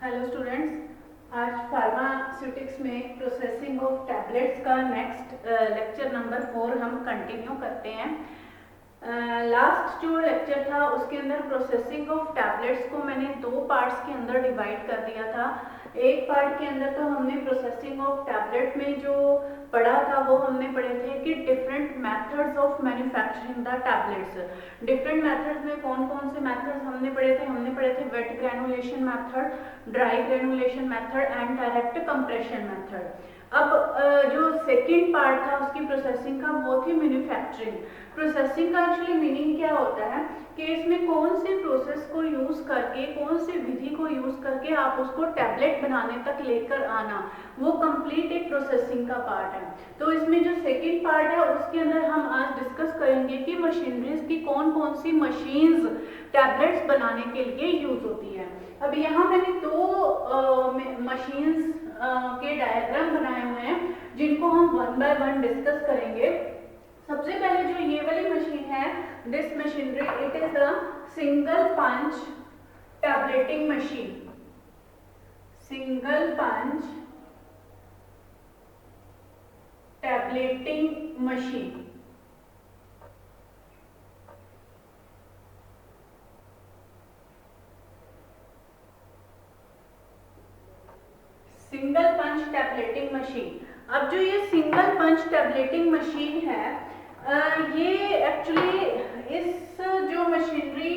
Hello students, आज pharmaceutics में processing of tablets का नेक्स्ट लेक्चर नंबर 4 हम कंटिन्यू करते हैं। लास्ट जो लेक्चर था उसके अंदर प्रोसेसिंग ऑफ टैबलेट्स को मैंने दो पार्ट्स के अंदर डिवाइड कर दिया था। एक पार्ट के अंदर तो हमने प्रोसेसिंग ऑफ टैबलेट में जो पढ़ा था वो हमने पढ़े थे कि different methods of manufacturing the tablets. Different methods में कौन कौन से मेथड्स हमने पढ़े थे wet granulation method, dry granulation method and direct compression method. अब जो सेकेंड पार्ट था उसकी प्रोसेसिंग का वो थी मैन्युफैक्चरिंग। प्रोसेसिंग का एक्चुअली मीनिंग क्या होता है कि इसमें कौन सी प्रोसेस को यूज करके, कौन सी विधि को यूज करके आप उसको टैबलेट बनाने तक लेकर आना, वो कंप्लीट एक प्रोसेसिंग का पार्ट है। तो इसमें जो सेकेंड पार्ट है उसके अंदर हम आज डिस्कस करेंगे कि मशीनरीज की कौन कौन सी मशीन्स टैबलेट्स बनाने के लिए यूज होती है। अब यहाँ मैंने दो मशीन्स के डायग्राम बनाए हुए हैं जिनको हम वन बाय वन डिस्कस करेंगे। सबसे पहले जो ये वाली मशीन है, this machinery it is a single punch tableting machine. Single punch tableting machine. Single punch tableting machine. अब जो ये सिंगल पंच टैबलेटिंग मशीन है, ये एक्चुअली इस जो मशीनरी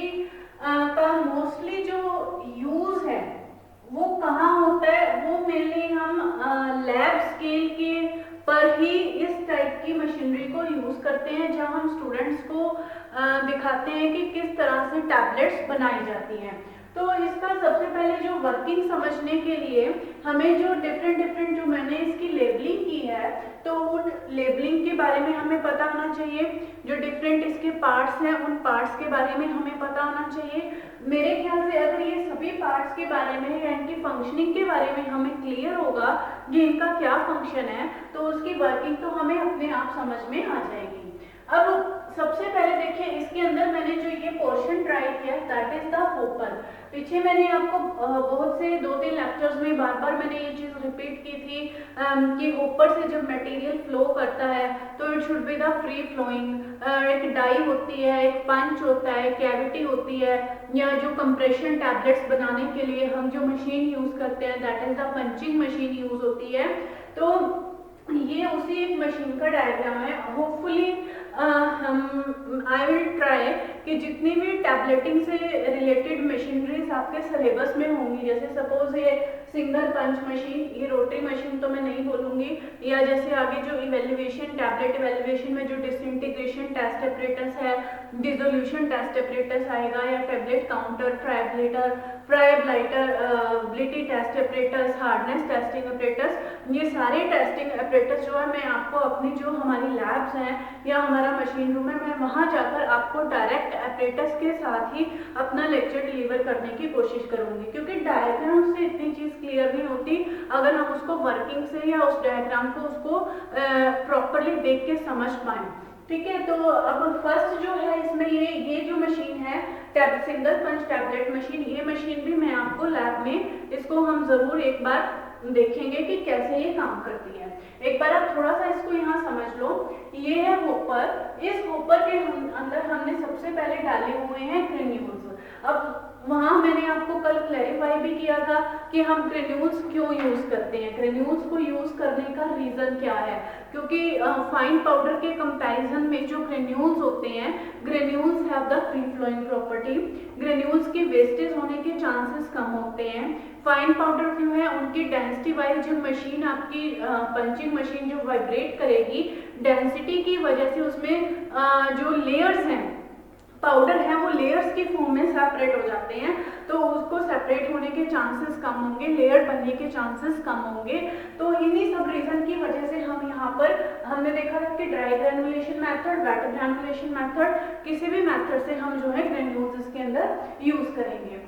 का मोस्टली जो यूज है वो कहाँ होता है, वो मेनली हम लैब स्केल के पर ही इस टाइप की मशीनरी को यूज करते हैं, जहां हम स्टूडेंट्स को दिखाते हैं कि किस तरह से टैबलेट्स बनाई जाती हैं। तो इसका सबसे पहले जो वर्किंग समझने के लिए हमें जो डिफरेंट जो मैंने इसकी लेबलिंग की है, तो उन लेबलिंग के बारे में हमें पता होना चाहिए। जो डिफरेंट इसके पार्ट्स हैं उन पार्ट्स के बारे में हमें पता होना चाहिए। मेरे ख्याल से अगर ये सभी पार्ट्स के बारे में या इनकी फंक्शनिंग के बारे में हमें क्लियर होगा कि इनका क्या फंक्शन है, तो उसकी वर्किंग तो हमें अपने आप समझ में आ जाएगी। अब सबसे पहले देखिए, इसके अंदर मैंने जो ये पोर्शन ट्राई किया दैट इज द होपर। पीछे मैंने आपको बहुत से 2-3 लेक्चर्स में बार बार मैंने ये चीज रिपीट की थी कि होपर से जब मटेरियल फ्लो करता है तो it should be the free flowing. एक डाई होती है, एक पंच होता है, कैविटी होती है, या जो कंप्रेशन टैबलेट्स बनाने के लिए हम जो मशीन यूज करते हैं that is the punching machine use होती है। तो ये उसी एक मशीन का डायग्राम है। होपफुली आई विल ट्राई कि जितनी भी टैबलेटिंग से रिलेटेड मशीनरीज आपके सिलेबस में होंगी, जैसे सपोज ये सिंगल पंच मशीन, ये रोटरी मशीन तो मैं नहीं बोलूंगी, या जैसे आगे जो इवेल्युएशन, टैबलेट इवेल्युएशन में जो डिसइंटीग्रेशन टेस्ट एपरेटस है, डिसोल्यूशन टेस्ट एपरेटस आएगा, या tablet counter, friability test apparatus, hardness testing apparatus, ये सारे टेस्टिंग एपरेटस जो है मैं आपको अपनी जो हमारी लैब्स हैं या हमारा मशीन रूम है, मैं वहां जाकर आपको डायरेक्ट एपरेटस के साथ ही अपना लेक्चर डिलीवर करने की कोशिश करूंगी, क्योंकि डायग्राम से इतनी चीज क्लियर नहीं होती अगर हम उसको वर्किंग से या उस डायग्राम को उसको प्रॉपरली देख के समझ पाए। ठीक है, तो अब फर्स्ट जो है इसमें ये जो मशीन है सिंगल पंच टैबलेट मशीन, ये मशीन भी मैं आपको लैब में इसको हम जरूर एक बार देखेंगे कि कैसे ये काम करती है। एक बार आप थोड़ा सा इसको यहाँ समझ लो। ये है होपर। इस होपर के अंदर हमने सबसे पहले डाले हुए हैं ग्रेन्यूल्स। अब वहां मैंने आपको कल क्लैरिफाई भी किया था कि हम ग्रेन्यूल्स क्यों यूज करते हैं, ग्रेन्यूल्स को यूज करने का रीजन क्या है, क्योंकि फाइन पाउडर के कंपैरिजन में जो ग्रेन्यूल्स होते हैं, granules have the free flowing property. Granules के वेस्टेज होने के चांसेस कम होते हैं। फाइन पाउडर जो है उनकी डेंसिटी वाइज जब मशीन आपकी पंचिंग मशीन जो वाइब्रेट करेगी, डेंसिटी की वजह से उसमें जो लेयर्स हैं पाउडर है वो लेयर्स की फॉर्म में सेपरेट हो जाते हैं, तो उसको सेपरेट होने के चांसेस कम होंगे, लेयर बनने के चांसेस कम होंगे। तो इन्हीं सब रीजन की वजह से हम यहाँ पर हमने देखा था कि dry granulation method, wet granulation method, किसी भी मेथड से हम जो है ग्रेन्यूल्स इसके अंदर यूज करेंगे।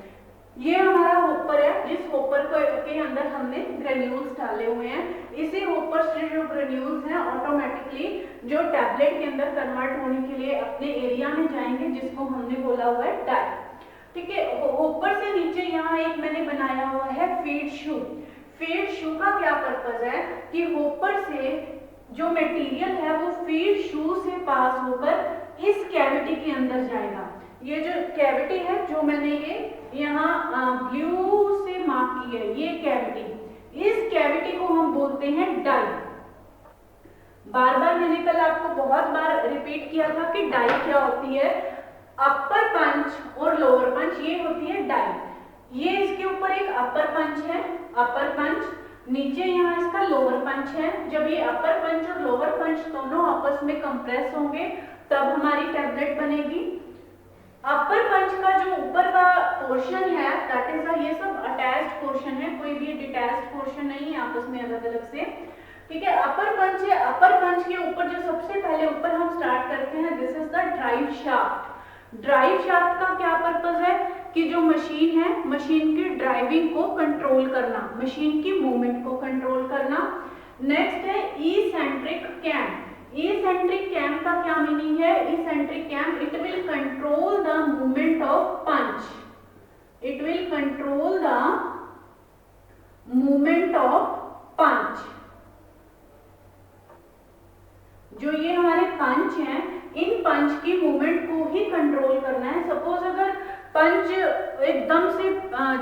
ये हमारा होपर है, जिस होपर के अंदर हमने ग्रेन्यूल्स डाले हुए हैं। इसी होपर से जो ग्रेन्यूल्स हैं ऑटोमेटिकली जो टैबलेट के अंदर कन्वर्ट होने के लिए अपने एरिया में जाएंगे, जिसको हमने बोला हुआ है डाई। ठीक है, होपर से नीचे यहाँ यहाँ एक मैंने बनाया हुआ है फीड शू। फीड शू का क्या पर्पज है कि होपर से जो मटेरियल है वो फीड शू से पास होकर इस कैविटी के अंदर जाएगा। ये जो कैविटी है जो मैंने ये यहाँ ब्लू से मार्क की है, ये कैविटी, इस कैविटी को हम बोलते हैं डाई। बार बार मैंने कल आपको बहुत बार रिपीट किया था कि डाई क्या होती है। अपर पंच और लोअर पंच ये होती है डाई। ये इसके ऊपर एक अपर पंच है, अपर पंच, नीचे यहाँ इसका लोअर पंच है। जब ये अपर पंच और लोअर पंच दोनों आपस में कंप्रेस होंगे तब हमारी टैबलेट बनेगी। अपर पंच का जो ऊपर का पोर्शन है दैट इज ये सब अटैच्ड पोर्शन है, कोई भी डिटैच्ड पोर्शन नहीं है आपस में अलग अलग से, ठीक है। अपर पंच है, अपर पंच के ऊपर जो सबसे पहले ऊपर हम स्टार्ट करते हैं this is the drive shaft. Drive shaft का क्या पर्पज है कि जो मशीन है, मशीन की ड्राइविंग को कंट्रोल करना, मशीन की मूवमेंट को कंट्रोल करना। नेक्स्ट है इसेंट्रिक कैम। इसेंट्रिक कैम का क्या मीनिंग है? Eccentric cam, it will control the movement of punch, it will control the movement of punch. जो ये हमारे पंच हैं, इन पंच की मूवमेंट को ही कंट्रोल करना है। सपोज अगर पंच एकदम से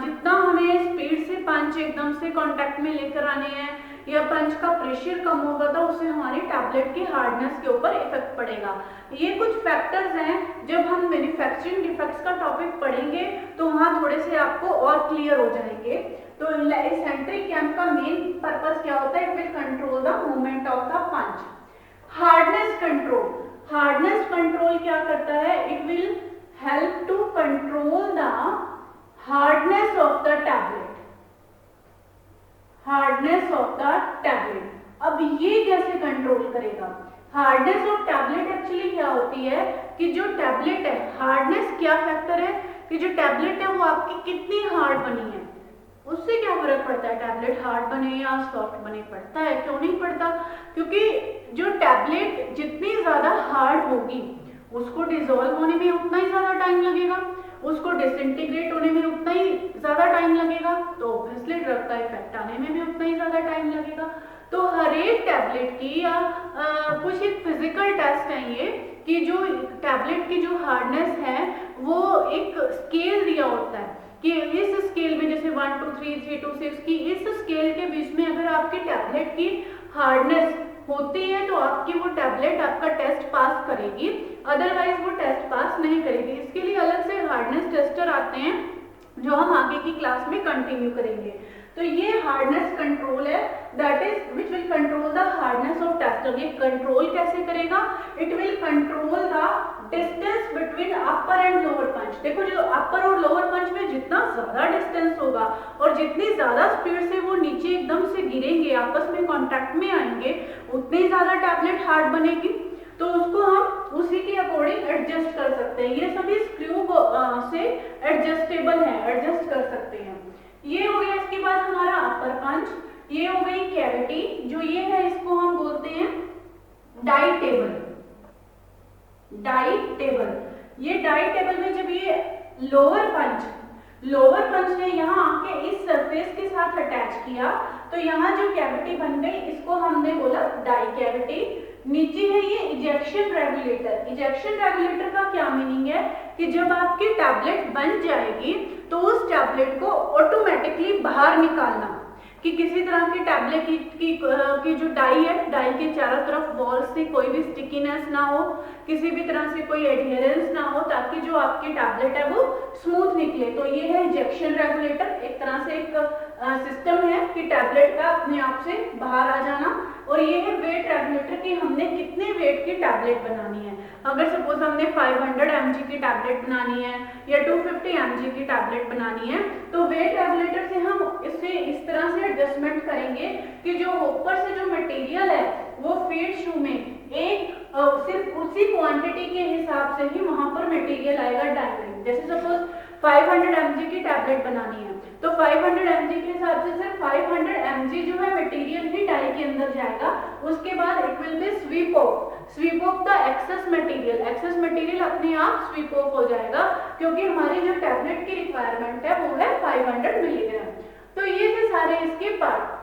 जितना हमें स्पीड से पंच एकदम से कांटेक्ट में लेकर आने हैं या पंच का प्रेशर कम होगा तो उससे हमारी टैबलेट की हार्डनेस के ऊपर इफेक्ट पड़ेगा। ये कुछ फैक्टर्स हैं, जब हम मैन्युफैक्चरिंग डिफेक्ट्स का टॉपिक पढ़ेंगे तो वहाँ थोड़े से आपको और क्लियर हो जाएंगे। तो इसेंट्रिक कैम का मेन पर्पस क्या होता है? It will control the movement of the punch. Hardness control, hardness control क्या करता है? It will help to control the hardness of the tablet, hardness of the tablet. अब ये कैसे कंट्रोल करेगा? हार्डनेस ऑफ टैबलेट एक्चुअली क्या होती है कि जो टैबलेट है, हार्डनेस क्या फैक्टर है कि जो टैबलेट है वो आपकी कितनी हार्ड बनी है, उससे क्या फर्क पड़ता है टैबलेट हार्ड बने या सॉफ्ट बने? पड़ता है। क्यों नहीं पड़ता? क्योंकि जो टैबलेट जितनी ज्यादा हार्ड होगी उसको डिसॉल्व होने में उतना ही ज्यादा टाइम लगेगा, उसको डिसइंटीग्रेट होने में उतना ही ज्यादा टाइम लगेगा, तो ऑब्वियसली ड्रग का इफेक्ट आने में भी उतना ही ज्यादा टाइम लगेगा। तो हर एक टैबलेट की या कुछ एक फिजिकल टेस्ट है ये कि जो टैबलेट की जो हार्डनेस है वो एक स्केल दिया होता है कि इस स्केल में जैसे 1 2 3 3 2 6 की इस स्केल के बीच में अगर आपकी टैबलेट की हार्डनेस होती है तो आपकी वो टैबलेट आपका टेस्ट पास करेगी, अदरवाइज वो टेस्ट पास नहीं करेगी। इसके लिए अलग से हार्डनेस टेस्टर आते हैं जो हम आगे की क्लास में कंटिन्यू करेंगे। तो ये हार्डनेस कंट्रोल है, that is which will control the hardness of tester. ये कंट्रोल कैसे करेगा? It will control the distance between upper and lower punch. देखो जो अपर और लोअर पंच में जितना ज्यादा डिस्टेंस होगा और जितनी ज्यादा स्पीड से वो नीचे एकदम से गिरेंगे, आपस में कांटेक्ट में आएंगे, उतनी ज्यादा टैबलेट हार्ड बनेगी। तो उसको हम उसी के अकॉर्डिंग एडजस्ट कर सकते हैं। ये सभी स्क्रू से एडजस्टेबल है, एडजस्ट कर सकते हैं। ये हो गया। इसके बाद हमारा अपर पंच, ये हो गई कैविटी, जो ये है इसको हम बोलते हैं डाई टेबल। डाई टेबल, ये डाई टेबल में जब ये लोअर पंच ने यहाँ आके इस सरफेस के साथ अटैच किया तो यहाँ जो कैविटी बन गई इसको हमने बोला डाई कैविटी। नीचे है ये इजेक्शन रेगुलेटर। इजेक्शन रेगुलेटर का क्या मीनिंग है कि जब आपकी टैबलेट बन जाएगी तो उस टैबलेट को ऑटोमेटिकली बाहर निकालना, कि किसी तरह की टैबलेट की जो डाई है, डाई के चारों तरफ वॉल से कोई भी स्टिकीनेस ना हो, किसी भी तरह से कोई एडहेरेंस ना हो, ताकि जो आपकी टैबलेट है वो स्मूथ निकले। तो ये है इंजेक्शन रेगुलेटर, एक तरह से एक सिस्टम है कि टैबलेट का अपने आप से बाहर आ जाना। और ये है वेट रेगुलेटर कि हमने कितने वेट की टैबलेट बनानी है। अगर सपोज हमने 500 mg की टैबलेट बनानी है या 250 mg की टैबलेट बनानी है तो वेट रेगुलेटर से हम इसे इस तरह से एडजस्टमेंट करेंगे कि जो ऊपर से जो मटेरियल है वो फीड शू में एक सिर्फ उसी क्वांटिटी के हिसाब से ही वहां पर मटेरियल आएगा डायरेक्ट। जैसे सपोज 500 mg की टैबलेट बनानी है तो 500 mg के हिसाब से सिर्फ 500 mg जो है मटेरियल ही डाई के अंदर जाएगा। उसके बाद it will be sweep off the excess material. Excess material अपने आप स्वीप ऑफ हो जाएगा क्योंकि हमारी जो टैबलेट की रिक्वायरमेंट है वो है 500 सारे इसके पार्ट।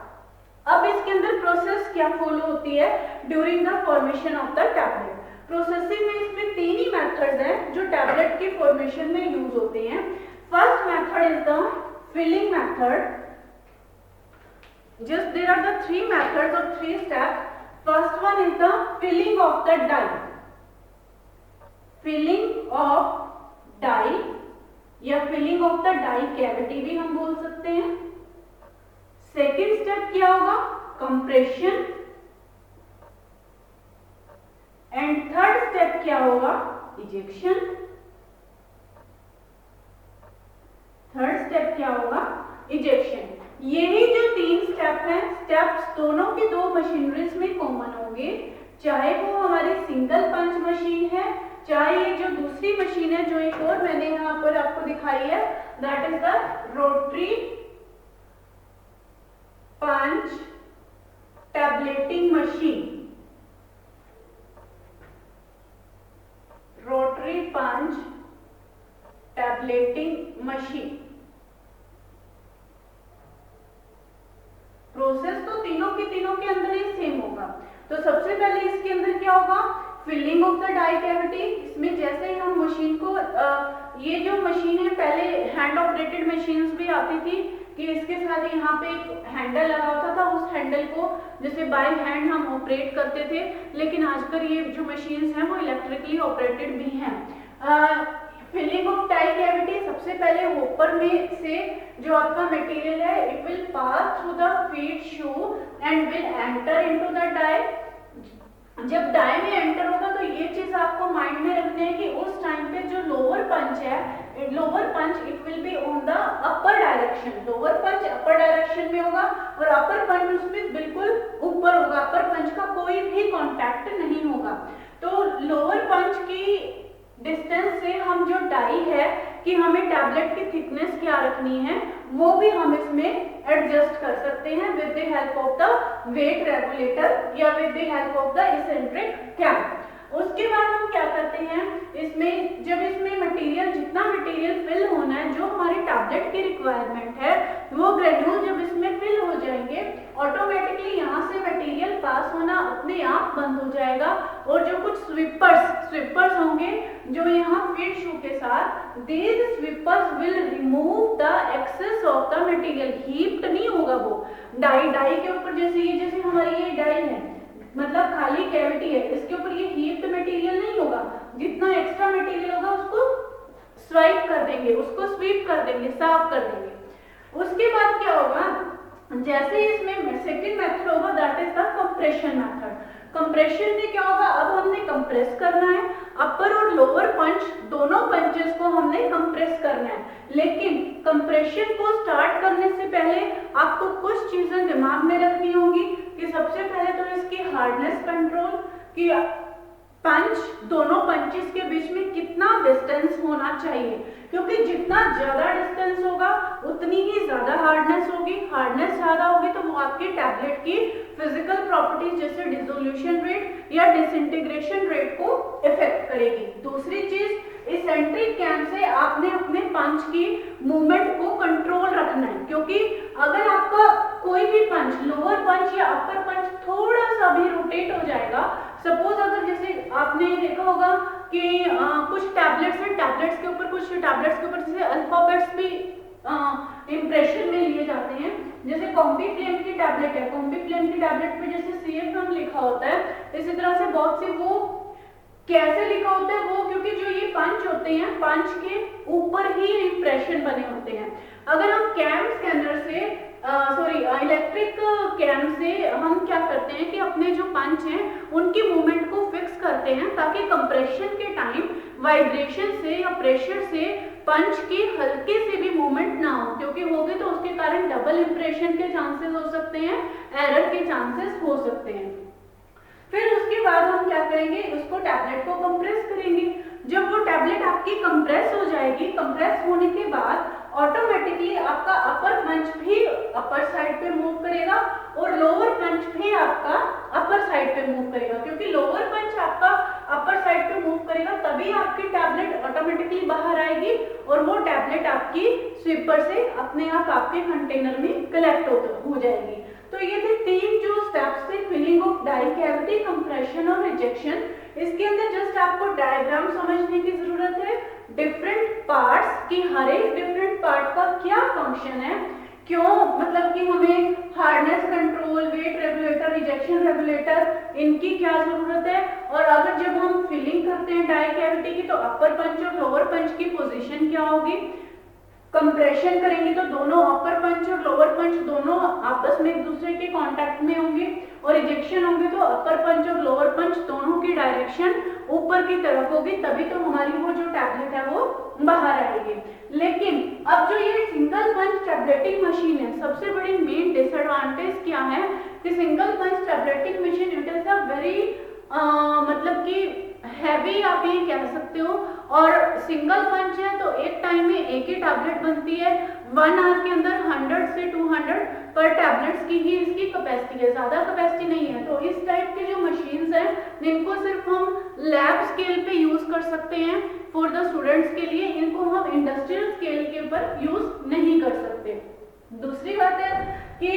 अब इसके अंदर प्रोसेस क्या फॉलो होती है during the formation of the tablet. Processing में इसमें तीन ही मेथड्स हैं जो टैबलेट के फॉर्मेशन में यूज होते हैं। First method is the filling method. Just there are the three methods or three steps. First one is the filling of the die. Filling of die या filling of the die cavity भी हम बोल सकते हैं। Second step क्या होगा compression and third step क्या होगा इजेक्शन। थर्ड स्टेप क्या होगा इजेक्शन। यही जो तीन स्टेप हैं, स्टेप्स दोनों के दो मशीनरीज में कॉमन होंगे, चाहे वो हमारी सिंगल पंच मशीन है, चाहे ये जो दूसरी मशीन है जो एक और मैंने यहाँ पर आपको दिखाई है, that is the rotary punch tableting machine. Rotary punch tableting machine. Process तो तीनों के अंदर ही सेम होगा। तो सबसे पहले इसके अंदर क्या होगा filling of the die cavity. इसमें जैसे ही हम मशीन को ये जो मशीन है पहले हैंड ऑपरेटेड मशीन्स भी आती थी कि इसके साथ यहाँ पे एक हैंडल लगा होता था, उस हैंडल को जैसे बाय हैंड हम ऑपरेट करते थे, लेकिन आजकल ये जो मशीन्स हैं वो इलेक्ट्रिकली ऑपरेटेड भी हैं। फिलिंग ऑफ डाई कैविटी सबसे पहले होपर में से जो आपका मटेरियल है it will pass through the feed shoe and will enter into the die. जब डाई में एंटर होगा तो ये चीज आपको माइंड में रखनी है कि उस टाइम पे जो लोअर पंच है, lower punch it will be on the upper direction. Lower punch upper direction में होगा और अपर पंच उसमें बिल्कुल ऊपर होगा, अपर पंच का कोई भी कांटेक्ट नहीं होगा। तो लोअर पंच की डिस्टेंस से हम जो डाई है कि हमें टैबलेट की थिकनेस क्या रखनी है वो भी हम इसमें एडजस्ट कर सकते हैं with the help of the weight regulator या with the help of the eccentric cam. उसके बाद हम क्या करते हैं इसमें, जब इसमें मटेरियल जितना मटेरियल फिल होना है जो हमारी टैबलेट की रिक्वायरमेंट है वो ग्रेन्यूल जब इसमें फिल हो जाएंगे ऑटोमेटिकली यहाँ से मटेरियल पास होना अपने आप बंद हो जाएगा और जो कुछ स्वीपर्स होंगे जो यहाँ फीड शू के साथ, these sweepers will remove the excess of the material। Heaped नहीं होगा वो डाई के ऊपर, जैसे हमारी ये डाई है मतलब खाली कैविटी है, इसके ऊपर ये हीप्ड मटेरियल नहीं होगा। जितना एक्स्ट्रा मटेरियल होगा उसको स्वाइप कर देंगे, उसको स्वीप कर देंगे, साफ कर देंगे। उसके बाद क्या होगा जैसे इसमें सेकंड मेथड होगा that is the compression method. Compression में क्या होगा अब हमने कंप्रेस करना है, अपर और लोअर पंच दोनों पंचेस को हमने कंप्रेस करना है। लेकिन कंप्रेशन को स्टार्ट करने से पहले आपको कुछ चीजें दिमाग में रखनी होंगी कि सबसे पहले तो इसकी हार्डनेस कंट्रोल कि पंच दोनों पंचेस के बीच में कितना डिस्टेंस होना चाहिए, क्योंकि जितना ज्यादा डिस्टेंस होगा उतनी ही ज्यादा हार्डनेस होगी। हार्डनेस ज्यादा होगी तो वो आपके टैबलेट की फिजिकल प्रॉपर्टीज जैसे डिसोल्यूशन रेट या डिसइंटीग्रेशन रेट को इफेक्ट करेगी। दूसरी चीज इसेंट्रिक कैम से आपने अपने पंच की मूवमेंट को कंट्रोल रखना है, क्योंकि अगर आपका कोई भी पंच लोअर पंच या अपर पंच थोड़ा सा भी रोटेट हो जाएगा, सपोज अगर जैसे आपने देखा होगा कि कुछ टैबलेट्स हैं, टैबलेट्स के ऊपर जैसे अल्फाबेट्स भी इंप्रेशन में लिए जाते हैं। जैसे कॉम्बीफ्लेम की टैबलेट है, कॉम्बीफ्लेम की टैबलेट पे जैसे CFM लिखा होता है, इसी तरह से बहुत सी वो कैसे लिखा होता है वो क्योंकि जो ये पंच होते हैं पंच के ऊपर ही इंप्रेशन बने होते हैं। अगर हम कैम स्कैनर से इलेक्ट्रिक कैम से हम क्या करते हैं कि अपने जो पंच हैं उनकी मूवमेंट को फिक्स करते हैं ताकि कंप्रेशन के टाइम वाइब्रेशन से या प्रेशर से पंच की हल्के से भी मूवमेंट ना हो, क्योंकि होगी तो उसके कारण डबल इंप्रेशन के चांसेस हो सकते हैं, एरर के चांसेस हो सकते हैं। फिर उसके बाद हम क्या करेंगे उसको टैबलेट को कंप्रेस करेंगे। जब वो टैबलेट आपकी कंप्रेस हो जाएगी, कंप्रेस होने के बाद ऑटोमेटिकली आपका अपर पंच भी अपर साइड पे मूव करेगा और लोअर पंच भी आपका अपर साइड पे मूव करेगा, क्योंकि लोअर पंच आपका अपर साइड पे मूव करेगा तभी आपकी टैबलेट ऑटोमेटिकली बाहर आएगी और वो टैबलेट आपकी स्वीपर से अपने आप आपके कंटेनर में कलेक्ट हो जाएगी। तो ये थे 3 जो स्टेप्स थे filling of die cavity, compression और रिजेक्शन। इसके अंदर जस्ट आपको डायग्राम समझने की जरूरत है, डिफरेंट पार्ट्स की हर एक डिफरेंट पार्ट का क्या फंक्शन है, क्यों मतलब कि हमें hardness control, weight regulator, rejection regulator इनकी क्या जरूरत है, और अगर जब हम फिलिंग करते हैं डाई कैविटी की तो अपर पंच और लोअर पंच की पोजीशन क्या होगी, कंप्रेशन करेंगे तो दोनों अपर पंच और लोअर पंच दोनों आपस में एक दूसरे के कांटेक्ट में होंगे, और रिजेक्शन होंगे तो अपर पंच और लोअर पंच दोनों की डायरेक्शन ऊपर की तरफ होगी, तभी तो हमारी वो जो टैबलेट है वो बाहर आएगी। लेकिन अब जो ये सिंगल पंच टैबलेटिंग मशीन है, सबसे बड़ी मेन डिसएडवांटेज क्या है कि single punch tableting machine it is a very मतलब कि हैवी आप ये कह सकते हो, और सिंगल पंच है तो एक टाइम में एक ही टैबलेट बनती है, 1 आवर के अंदर 100 से 200 पर टैबलेट्स की ही इसकी कैपेसिटी है, ज्यादा कैपेसिटी नहीं है। तो इस टाइप की जो मशीन्स हैं जिनको सिर्फ हम लैब स्केल पे यूज कर सकते हैं फॉर द स्टूडेंट्स के लिए, इनको हम इंडस्ट्रियल स्केल के ऊपर यूज नहीं कर सकते। दूसरी बात है कि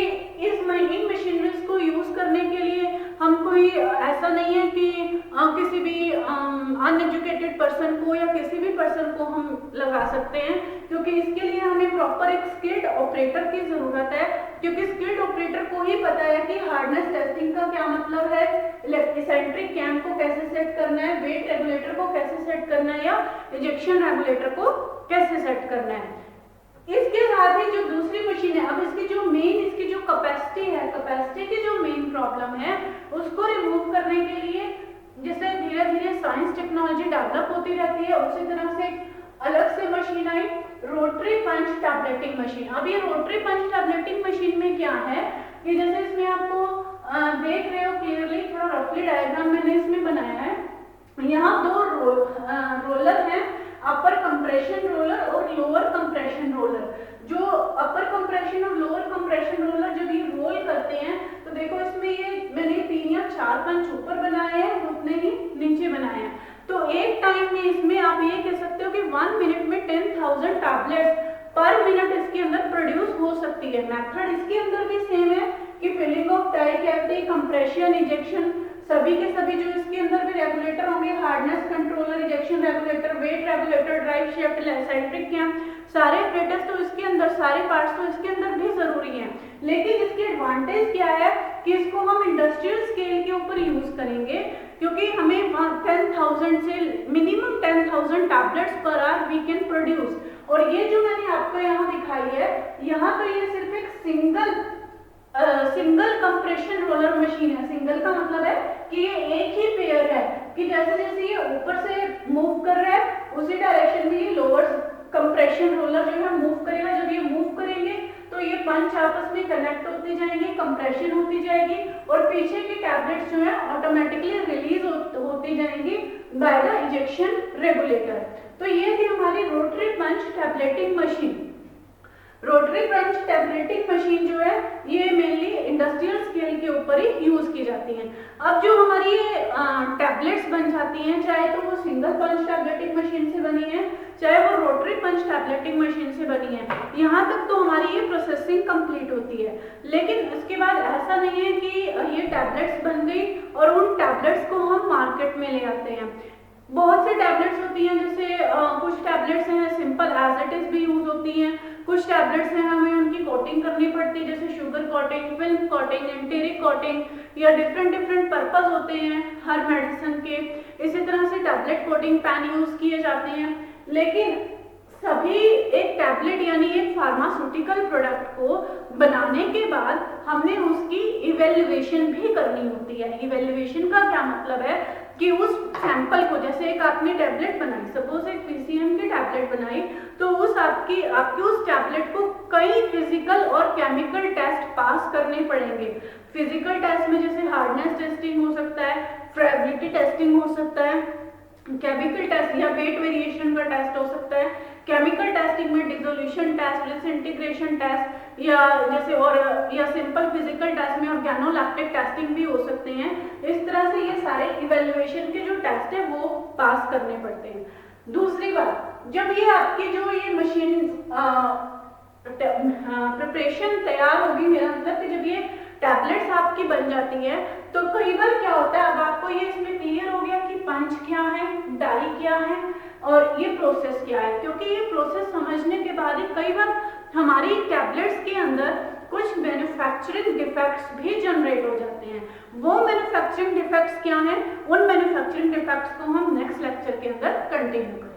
इन मशीनरीज को यूज करने के लिए हम कोई ऐसा नहीं है कि किसी भी अनएजुकेटेड पर्सन को या किसी भी पर्सन को हम लगा सकते हैं, क्योंकि इसके लिए हमें प्रॉपर एक स्किल्ड ऑपरेटर की जरूरत है, क्योंकि स्किल्ड ऑपरेटर को ही पता है कि हार्डनेस टेस्टिंग का क्या मतलब है, इलेक्ट्रिक कैम्प को कैसे सेट करना है, वेट रेगुलेटर को कैसे सेट करना है, या इजेक्शन रेगुलेटर को कैसे सेट करना है। इसके साथ ही जो दूसरी मशीन है, अब इसकी जो कैपेसिटी है, कैपेसिटी की जो मेन प्रॉब्लम है उसको रिमूव करने के लिए जैसे धीरे धीरे साइंस टेक्नोलॉजी डेवलप होती रहती है, उसी तरह से अलग से मशीन आई रोटरी पंच टैबलेटिंग मशीन। अब ये रोटरी पंच टैबलेटिंग मशीन में क्या है कि जैसे इसमें आपको देख रहे हो क्लियरली, थोड़ा रफली डायग्राम मैंने इसमें बनाया है। यहाँ 2 रोलर हैं, अपर कंप्रेशन रोलर और लोअर कंप्रेशन रोलर। जो अपर कंप्रेशन और लोअर कंप्रेशन रोलर जब ये रोल करते हैं तो देखो इसमें ये मैंने 3 या 4 पंच ऊपर बनाए हैं, उतने ही नीचे बनाए हैं। तो एक टाइम में इसमें आप ये कह सकते हो कि 1 मिनट में 10,000 टैबलेट्स पर मिनट इसके अंदर प्रोड्यूस हो सकती है। मेथड इसके अंदर भी सेम है कि filling of die cavity, compression, injection, सभी के सभी जो इसके अंदर भी रेगुलेटर होंगे, hardness controller, injection regulator, weight regulator, drive shift, electric cam, सारे ऑपरेटर्स तो इसके अंदर, सारे पार्ट्स तो इसके अंदर भी जरूरी हैं। लेकिन इसकी एडवांटेज क्या है कि इसको हम इंडस्ट्रियल स्केल के ऊपर यूज करेंगे, क्योंकि हमें 10,000 से minimum 10,000 tablets per hour we can produce. और ये जो मैंने आपको यहाँ दिखाई है, यहाँ तो ये सिर्फ एक सिंगल कंप्रेशन रोलर मशीन है। सिंगल का मतलब है कि ये एक ही पेयर है, कि जैसे जैसे ये ऊपर से मूव कर रहा है उसी डायरेक्शन में ये लोअर कंप्रेशन रोलर जो है मूव करेगा। जब ये मूव करेंगे तो ये पंच आपस में कनेक्ट होती जाएंगे, कंप्रेशन होती जाएगी, और पीछे की टैबलेट्स जो है ऑटोमेटिकली रिलीज होती जाएंगी बाय द इंजेक्शन रेगुलेटर। तो ये थी हमारी rotary punch tableting machine. Rotary punch tableting machine जो है ये मेनली इंडस्ट्रियल स्केल के ऊपर ही यूज की जाती हैं। अब जो हमारी ये टैबलेट्स बन जाती हैं, चाहे तो वो सिंगल पंच टैबलेटिंग मशीन से बनी है, चाहे वो रोटरी पंच टैबलेटिंग मशीन से बनी है, यहाँ तक तो हमारी ये प्रोसेसिंग कंप्लीट होती है। लेकिन उसके बाद ऐसा नहीं है कि ये टैबलेट्स बन गई और उन टैबलेट्स को हम मार्केट में ले आते हैं। बहुत से टैबलेट्स होती हैं, जैसे कुछ टैबलेट्स हैं सिंपल एज इट इज भी यूज होती हैं, कुछ टैबलेट्स हैं हमें उनकी कोटिंग करनी पड़ती है, जैसे sugar coating, film coating, enteric coating, या डिफरेंट पर्पस होते हैं हर मेडिसिन के। इसी तरह से टैबलेट कोटिंग पेन यूज किए जाते हैं। लेकिन सभी एक टैबलेट यानी एक फार्मास्यूटिकल प्रोडक्ट को बनाने के बाद हमें उसकी इवेल्युएशन भी करनी होती है। इवेल्युएशन का क्या मतलब है कि उस सैंपल को, जैसे एक आपने टैबलेट बनाई, सपोज एक पीसीएम की टैबलेट बनाई, तो उस आपकी उस टैबलेट को कई फिजिकल और केमिकल टेस्ट पास करने पड़ेंगे। फिजिकल टेस्ट में जैसे हार्डनेस टेस्टिंग हो सकता है, फ्रेबिलिटी टेस्टिंग हो सकता है, केमिकल टेस्ट या वेट वेरिएशन का टेस्ट हो सकता है, केमिकल टेस्टिंग में डिसोल्यूशन टेस्ट, डिसइंटीग्रेशन टेस्ट, या जैसे और या सिंपल फिजिकल टेस्ट में ऑर्गेनोलैक्टिक टेस्टिंग भी हो सकते हैं। इस तरह से ये सारे इवेल्युएशन के जो टेस्ट है वो पास करने पड़ते हैं। दूसरी बात, जब ये आपकी जो ये मशीन प्रिपरेशन तैयार होगी, मेरा मतलब कि जब ये टैबलेट्स आपकी बन जाती है तो कई बार क्या होता है, अब आपको ये इसमें क्लियर हो गया कि पंच क्या है, डाई क्या है और ये प्रोसेस क्या है, क्योंकि ये प्रोसेस समझने के बाद ही कई बार हमारी टैबलेट्स के अंदर कुछ मैन्युफैक्चरिंग डिफेक्ट्स भी जनरेट हो जाते हैं। वो मैन्युफैक्चरिंग डिफेक्ट्स क्या हैं, उन मैन्युफैक्चरिंग डिफेक्ट्स को हम नेक्स्ट लेक्चर के अंदर कंटिन्यू करेंगे।